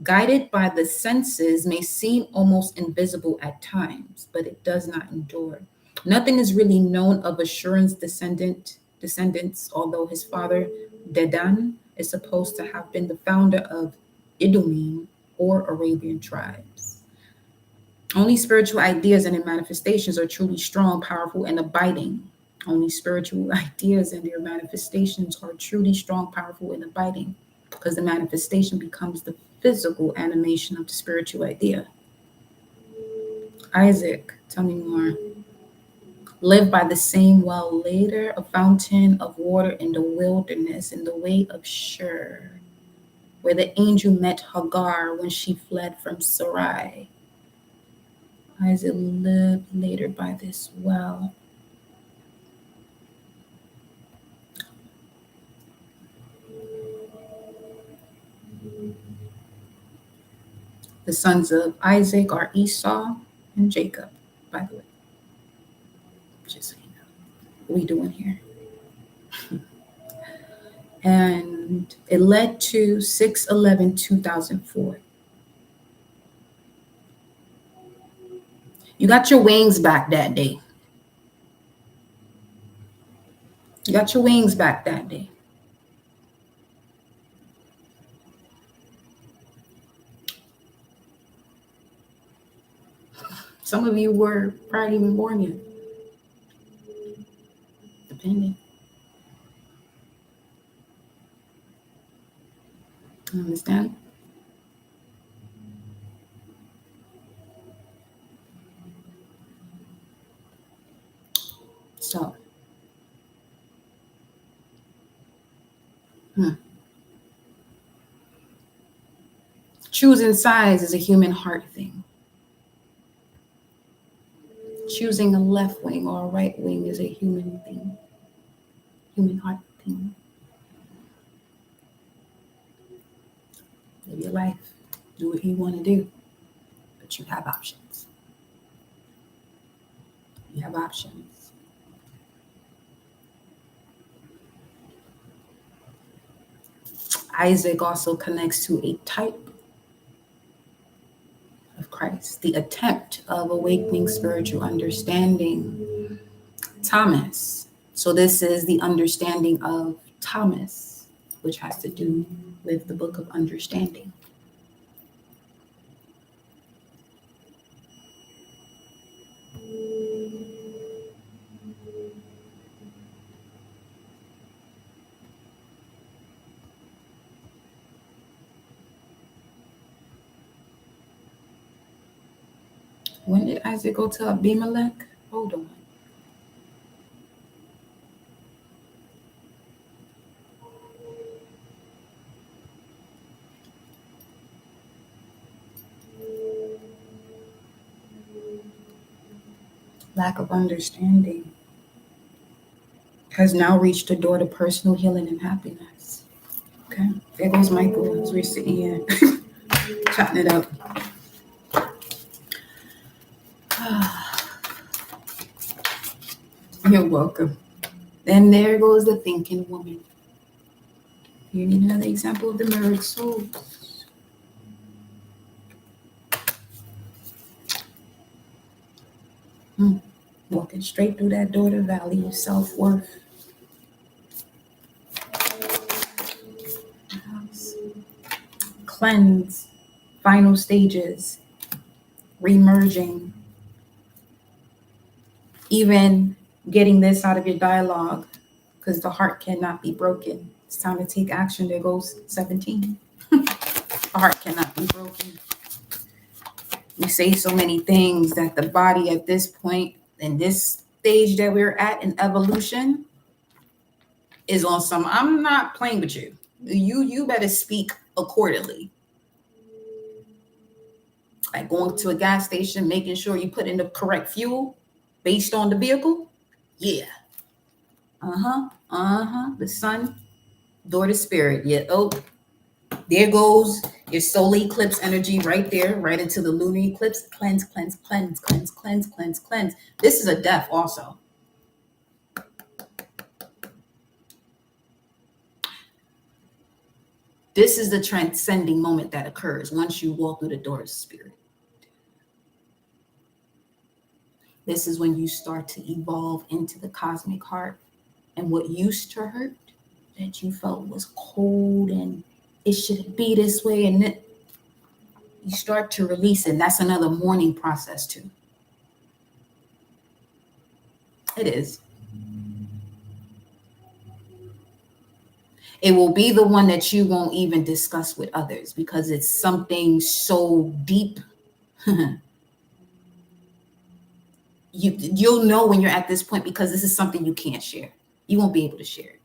A: guided by the senses, may seem almost invisible at times, but it does not endure. Nothing is really known of Ashur's descendants, although his father Dedan is supposed to have been the founder of Idumim or Arabian tribes. Only spiritual ideas and their manifestations are truly strong, powerful, and abiding. Only spiritual ideas and their manifestations are truly strong, powerful, and abiding, because the manifestation becomes the physical animation of the spiritual idea. Isaac, tell me more. Lived by the same well later, a fountain of water in the wilderness, in the way of Shur, where the angel met Hagar when she fled from Sarai. Isaac lived later by this well. The sons of Isaac are Esau and Jacob, by the way. Just so you know, what are we doing here? And it led to 6/11/2004. You got your wings back that day. You got your wings back that day. Some of you were probably even born yet. Depending. You understand? So, choosing sides is a human heart thing. Choosing a left wing or a right wing is a human thing. Human heart thing. Live your life. Do what you want to do. But you have options. You have options. Isaac also connects to a type of Christ, the attempt of awakening spiritual understanding. Thomas. So this is the understanding of Thomas, which has to do with the book of understanding. When did Isaac go to Abimelech? Hold on. Lack of understanding has now reached the door to personal healing and happiness. Okay, there goes Michael as we're sitting here chatting it up. You're welcome. Then there goes the thinking woman. You need another example of the mirrored soul. Walking straight through that door to valley of self-worth. Cleanse, final stages, remerging, even getting this out of your dialogue, because the heart cannot be broken. It's time to take action. There goes 17. The heart cannot be broken. We say so many things that the body at this point, in this stage that we're at in evolution, is on some, I'm not playing with you. You better speak accordingly. Like going to a gas station, making sure you put in the correct fuel based on the vehicle. Yeah. The sun, door to spirit. Yeah. Oh, there goes your solar eclipse energy right there, right into the lunar eclipse. Cleanse, cleanse, cleanse, cleanse, cleanse, cleanse, cleanse. This is a death also. This is the transcending moment that occurs once you walk through the door of spirit. This is when you start to evolve into the cosmic heart, and what used to hurt that you felt was cold and it shouldn't be this way, and then you start to release it. And that's another mourning process too. It is. It will be the one that you won't even discuss with others because it's something so deep. You'll know when you're at this point because this is something you can't share. You won't be able to share it.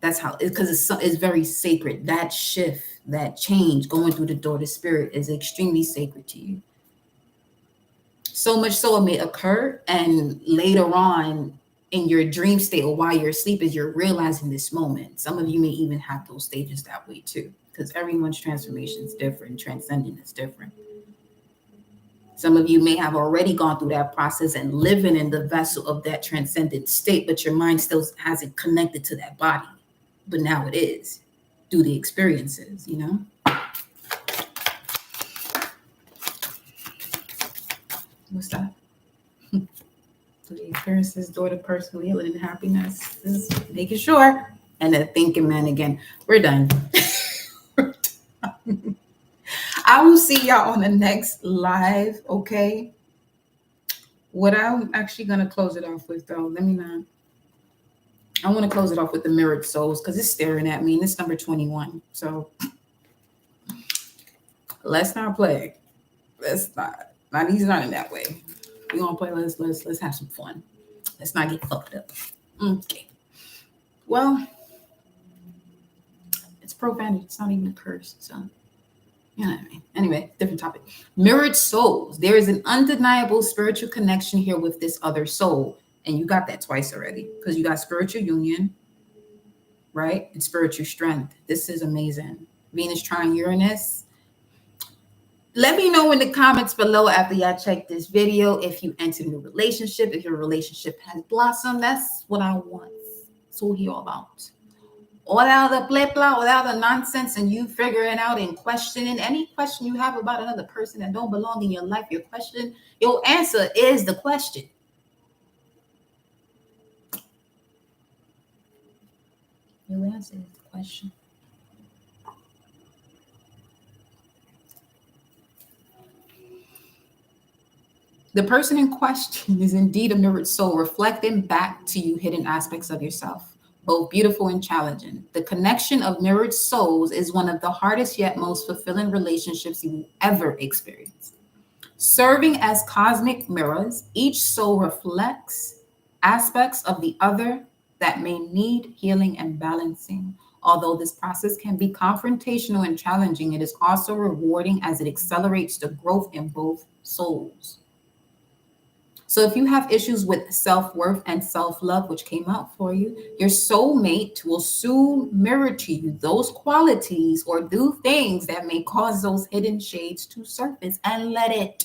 A: That's how, because it's very sacred. That shift, that change, going through the door to spirit is extremely sacred to you. So much so it may occur, and later on in your dream state or while you're asleep, as you're realizing this moment. Some of you may even have those stages that way too, because everyone's transformation is different. Transcending is different. Some of you may have already gone through that process and living in the vessel of that transcendent state, but your mind still hasn't connected to that body. But now it is through the experiences, you know? What's that? Through the experiences, door to personal healing and happiness. Just making sure. And then thinking, man, again, we're done. We're done. I will see y'all on the next live, okay? What I'm actually going to close it off with, though, let me not. I want to close it off with the mirrored souls because it's staring at me, and it's number 21. So let's not play. Let's not. He's not in that way. You want to play? Let's have some fun. Let's not get fucked up. Okay. Well, it's profanity. It's not even a curse. So, you know what I mean? Anyway, different topic. Mirrored souls. There is an undeniable spiritual connection here with this other soul. And you got that twice already because you got spiritual union, right? And spiritual strength. This is amazing. Venus trine Uranus. Let me know in the comments below after y'all check this video if you entered a new relationship, if your relationship has blossomed. That's what I want. That's what we're all about. All out of the blah blah, all out of the nonsense, and you figuring out and questioning any question you have about another person that don't belong in your life. Your question, your answer is the question. Your answer is the question. The person in question is indeed a mirrored soul, reflecting back to you hidden aspects of yourself, both beautiful and challenging. The connection of mirrored souls is one of the hardest yet most fulfilling relationships you will ever experience. Serving as cosmic mirrors, each soul reflects aspects of the other that may need healing and balancing. Although this process can be confrontational and challenging, it is also rewarding as it accelerates the growth in both souls. So if you have issues with self-worth and self-love, which came out for you, your soulmate will soon mirror to you those qualities or do things that may cause those hidden shades to surface, and let it.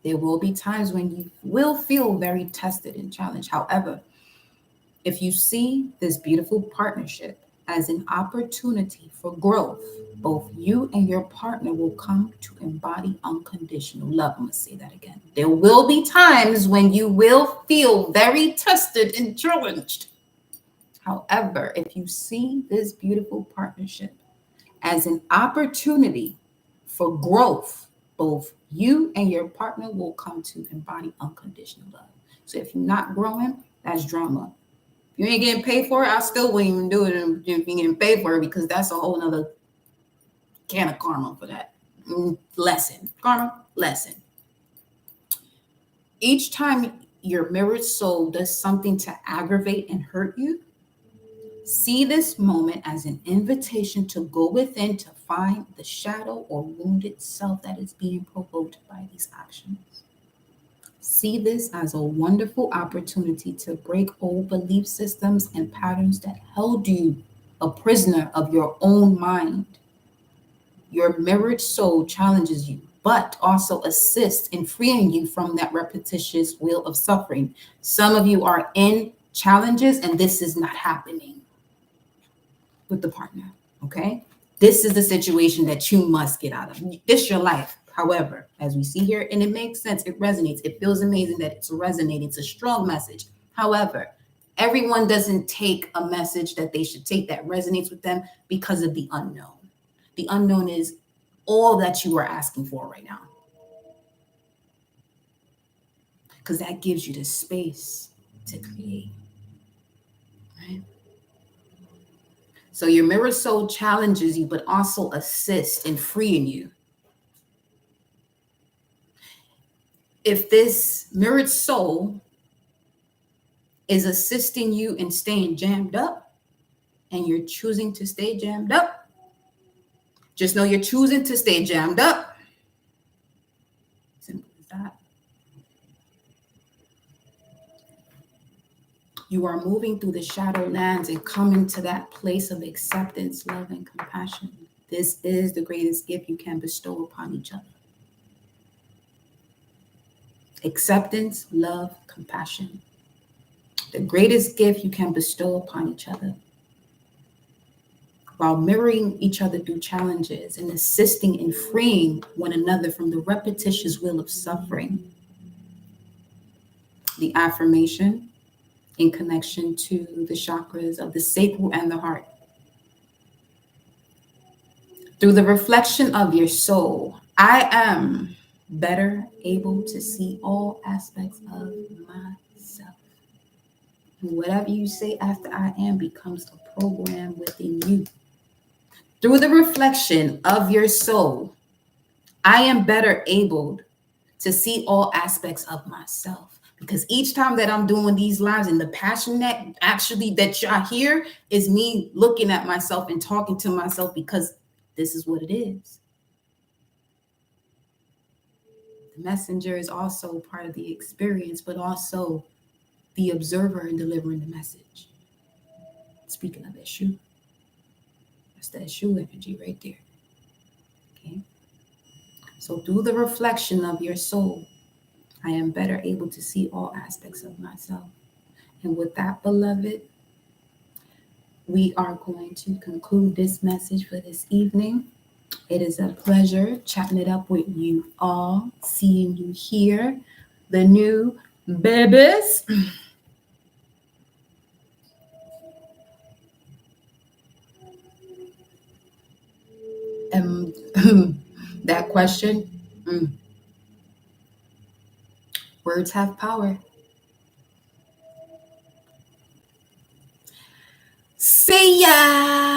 A: There will be times when you will feel very tested and challenged. However, if you see this beautiful partnership as an opportunity for growth, both you and your partner will come to embody unconditional love. I'm going to say that again. There will be times when you will feel very tested and challenged. However, if you see this beautiful partnership as an opportunity for growth, both you and your partner will come to embody unconditional love. So if you're not growing, that's drama. If you ain't getting paid for it, I still wouldn't even do it if you're getting paid for it, because that's a whole nother can of karma for that. Lesson. Karma, lesson. Each time your mirrored soul does something to aggravate and hurt you, see this moment as an invitation to go within to find the shadow or wounded self that is being provoked by these actions. See this as a wonderful opportunity to break old belief systems and patterns that held you a prisoner of your own mind. Your mirrored soul challenges you, but also assists in freeing you from that repetitious wheel of suffering. Some of you are in challenges and this is not happening with the partner, okay? This is the situation that you must get out of. This is your life. However, as we see here, and it makes sense, it resonates. It feels amazing that it's resonating. It's a strong message. However, everyone doesn't take a message that they should take that resonates with them because of the unknown. The unknown is all that you are asking for right now, because that gives you the space to create, right? So your mirror soul challenges you, but also assists in freeing you. If this mirrored soul is assisting you in staying jammed up and you're choosing to stay jammed up, just know you're choosing to stay jammed up. Simple as that. You are moving through the shadow lands and coming to that place of acceptance, love, and compassion. This is the greatest gift you can bestow upon each other. Acceptance, love, compassion. The greatest gift you can bestow upon each other. While mirroring each other through challenges and assisting in freeing one another from the repetitious wheel of suffering. The affirmation in connection to the chakras of the sacral and the heart. Through the reflection of your soul, I am better able to see all aspects of myself. And whatever you say after I am becomes a program within you. Through the reflection of your soul, I am better able to see all aspects of myself. Because each time that I'm doing these lives, and the passion that actually that y'all hear is me looking at myself and talking to myself, because this is what it is. The messenger is also part of the experience, but also the observer in delivering the message. Speaking of Eshu, that's the Eshu energy right there. Okay. So through the reflection of your soul, I am better able to see all aspects of myself. And with that, beloved, we are going to conclude this message for this evening. It is a pleasure chatting it up with you all, seeing you here, the new babies. That question, words have power. See ya!